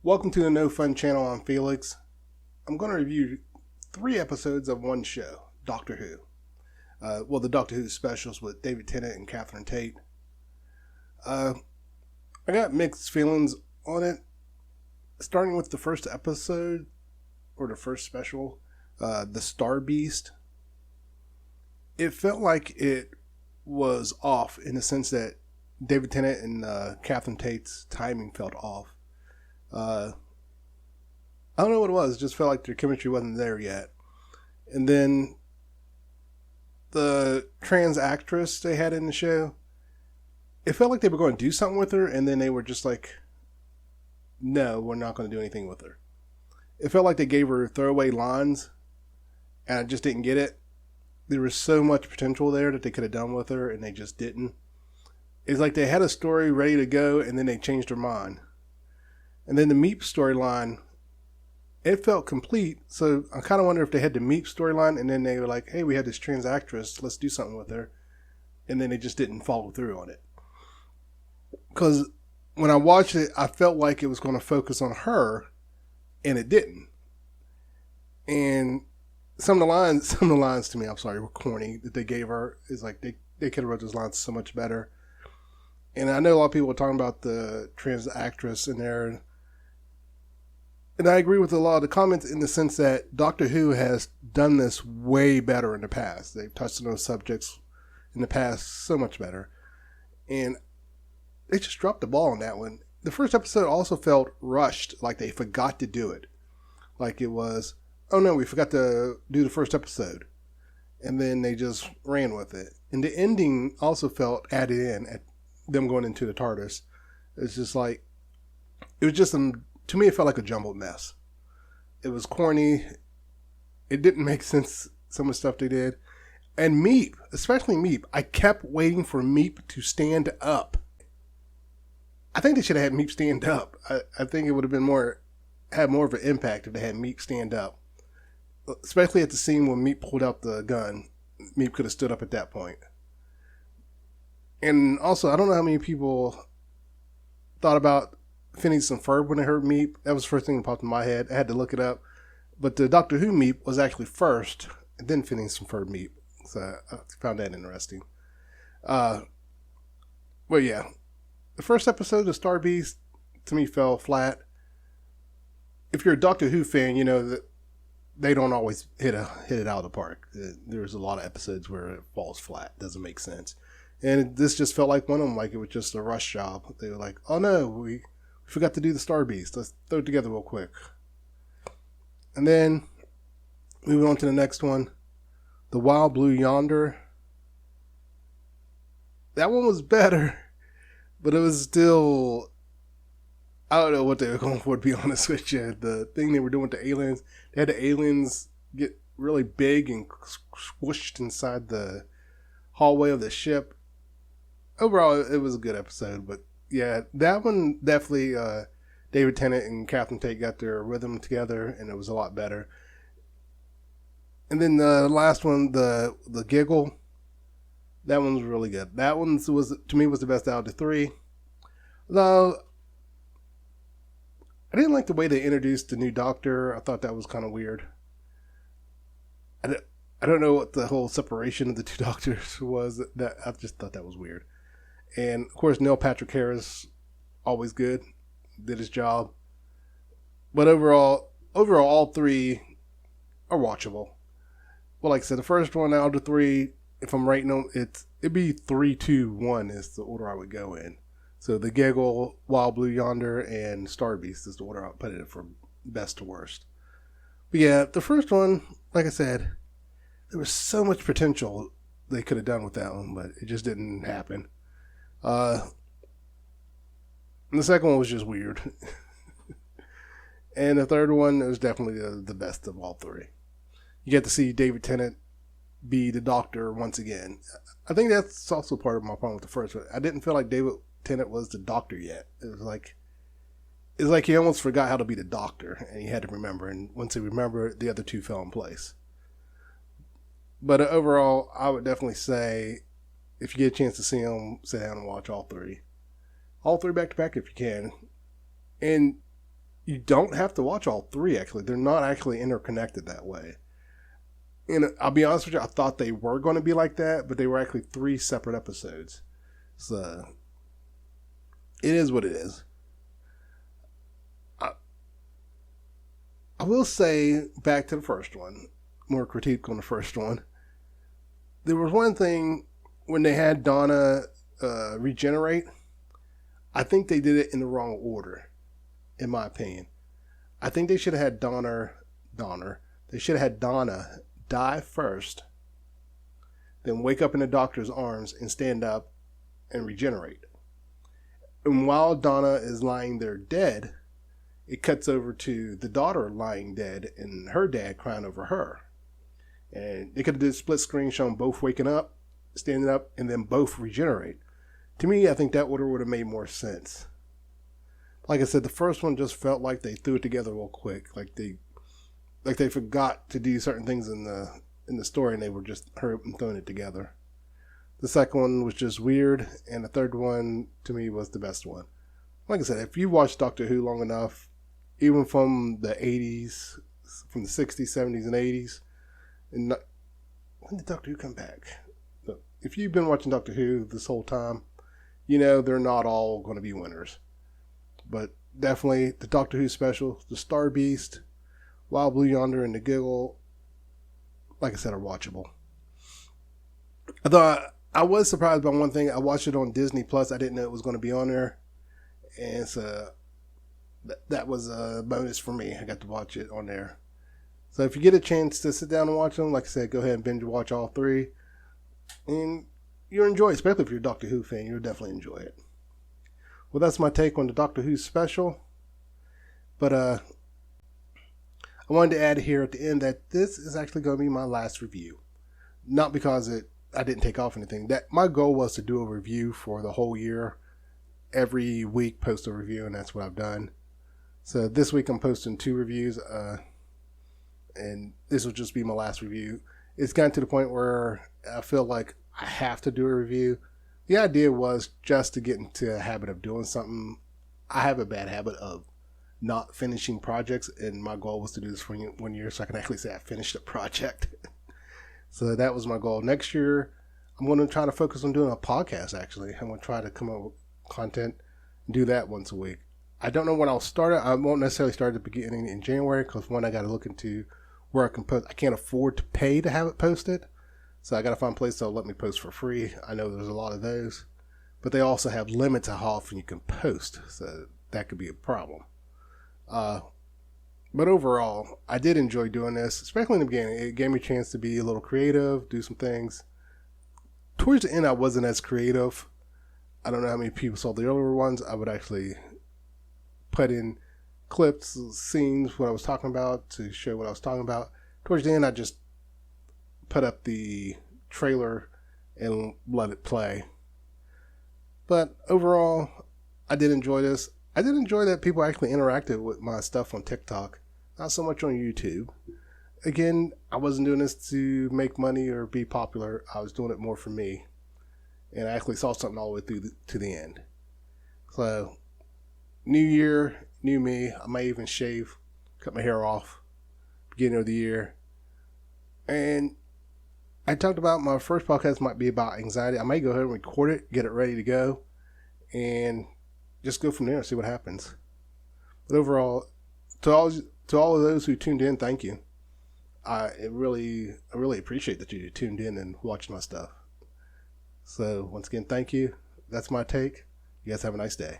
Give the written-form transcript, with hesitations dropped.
Welcome to the No Fun channel. I'm Felix. I'm going to review 3 episodes of one show, Doctor Who. The Doctor Who specials with David Tennant and Catherine Tate. I got mixed feelings on it. Starting with the first episode, or the first special, The Star Beast. It felt like it was off in the sense that David Tennant and Catherine Tate's timing felt off. I don't know what it was. It just felt like their chemistry wasn't there yet. And then the trans actress they had in the show, it felt like they were going to do something with her, and then they were just like, no, we're not going to do anything with her. It felt like they gave her throwaway lines, and I just didn't get it. There was so much potential there that they could have done with her, and they just didn't. It's like they had a story ready to go, and then they changed their mind. And then the Meep storyline, it felt complete. So I kind of wonder if they had the Meep storyline and then they were like, hey, we had this trans actress, let's do something with her. And then they just didn't follow through on it. Because when I watched it, I felt like it was going to focus on her, and it didn't. And some of the lines to me, I'm sorry, were corny that they gave her. Is like they could have wrote those lines so much better. And I know a lot of people are talking about the trans actress in there. And I agree with a lot of the comments in the sense that Doctor Who has done this way better in the past. They've touched on those subjects in the past so much better. And they just dropped the ball on that one. The first episode also felt rushed, like they forgot to do it. Like it was, oh no, we forgot to do the first episode. And then they just ran with it. And the ending also felt added in at them going into the TARDIS. It's just like, it was just to me, it felt like a jumbled mess. It was corny. It didn't make sense, some of the stuff they did. And Meep, especially Meep, I kept waiting for Meep to stand up. I think they should have had Meep stand up. I think it would have been had more of an impact if they had Meep stand up. Especially at the scene when Meep pulled out the gun. Meep could have stood up at that point. And also, I don't know how many people thought about Phineas and Ferb when they heard Meep. That was the first thing that popped in my head. I had to look it up. But the Doctor Who Meep was actually first, and then Phineas and Ferb Meep. So I found that interesting. Well, yeah. The first episode of Star Beast, to me, fell flat. If you're a Doctor Who fan, you know that they don't always hit it out of the park. There's a lot of episodes where it falls flat. Doesn't make sense. And this just felt like one of them, like it was just a rush job. They were like, oh no, we forgot to do the Star Beast. Let's throw it together real quick. And then, moving on to the next one, The Wild Blue Yonder. That one was better, but it was still, I don't know what they were going for, to be honest with you. The thing they were doing with the aliens, they had the aliens get really big and squished inside the hallway of the ship. Overall, it was a good episode, but yeah, that one definitely, David Tennant and Catherine Tate got their rhythm together, and it was a lot better. And then the last one, the Giggle, that one was really good. That one was, to me, was the best out of the 3. Though, I didn't like the way they introduced the new Doctor. I thought that was kind of weird. I don't know what the whole separation of the 2 Doctors was. That I just thought that was weird. And, of course, Neil Patrick Harris, always good, did his job. But overall, all 3 are watchable. Well, like I said, the first one out of the 3, if I'm rating them, it'd be 3, 2, 1 is the order I would go in. So the Giggle, Wild Blue Yonder, and Star Beast is the order I would put it in from best to worst. But yeah, the first one, like I said, there was so much potential they could have done with that one, but it just didn't happen. And the second one was just weird. And the third one was definitely the best of all 3. You get to see David Tennant be the Doctor once again. I think that's also part of my problem with the first one. I didn't feel like David Tennant was the Doctor yet. It's like he almost forgot how to be the Doctor, and he had to remember. And once he remembered, the other 2 fell in place. But overall, I would definitely say, if you get a chance to see them, sit down and watch all 3. All 3 back to back if you can. And You don't have to watch all three, actually. They're not actually interconnected that way. And I'll be honest with you, I thought they were going to be like that, but they were actually 3 separate episodes. So, it is what it is. I will say, back to the first one, more critique on the first one. There was one thing, when they had Donna regenerate, I think they did it in the wrong order, in my opinion. I think they should have had They should have had Donna die first, then wake up in the doctor's arms and stand up and regenerate. And while Donna is lying there dead, it cuts over to the daughter lying dead and her dad crying over her. And they could have did a split screen showing both waking up, standing up, and then both regenerate. To me, I think that order would have made more sense. Like I said, the first one just felt like they threw it together real quick. Like they forgot to do certain things in the story, and they were just hurry up and throwing it together. The second one was just weird, and the third one, to me, was the best one. Like I said, if you watched Doctor Who long enough, even from the 80s, from the 60s, 70s, and 80s, and when did Doctor Who come back? Look, if you've been watching Doctor Who this whole time, you know they're not all going to be winners. But definitely the Doctor Who special, the Star Beast, Wild Blue Yonder, and the Giggle, like I said, are watchable. I was surprised by one thing. I watched it on Disney Plus. I didn't know it was going to be on there. And so that was a bonus for me. I got to watch it on there. So if you get a chance to sit down and watch them, like I said, go ahead and binge watch all 3. And you'll enjoy it, especially if you're a Doctor Who fan. You'll definitely enjoy it. Well, that's my take on the Doctor Who special. But I wanted to add here at the end that this is actually going to be my last review. Not because I didn't take off anything. That my goal was to do a review for the whole year. Every week post a review, and that's what I've done. So this week I'm posting 2 reviews, and this will just be my last review. It's gotten to the point where I feel like I have to do a review. The idea was just to get into a habit of doing something. I have a bad habit of not finishing projects, and my goal was to do this for 1 year so I can actually say I finished a project. So that was my goal. Next year, I'm going to try to focus on doing a podcast, actually. I'm going to try to come up with content and do that once a week. I don't know when I'll start it. I won't necessarily start at the beginning in January because, one, I got to look into where I can post. I can't afford to pay to have it posted. So I got to find a place that'll let me post for free. I know there's a lot of those. But they also have limits on how often you can post. So that could be a problem. But overall, I did enjoy doing this, especially in the beginning. It gave me a chance to be a little creative, do some things. Towards the end, I wasn't as creative. I don't know how many people saw the earlier ones. I would actually put in clips, scenes, what I was talking about to show what I was talking about. Towards the end, I just put up the trailer and let it play. But overall, I did enjoy this. I did enjoy that people actually interacted with my stuff on TikTok. Not so much on YouTube. Again, I wasn't doing this to make money or be popular. I was doing it more for me. And I actually saw something all the way through to the end. So, new year, new me. I may even shave, cut my hair off, beginning of the year. And I talked about my first podcast might be about anxiety. I may go ahead and record it, get it ready to go, and just go from there and see what happens. But overall, to all of those who tuned in, thank you. I really appreciate that you tuned in and watched my stuff. So once again, thank you. That's my take. You guys have a nice day.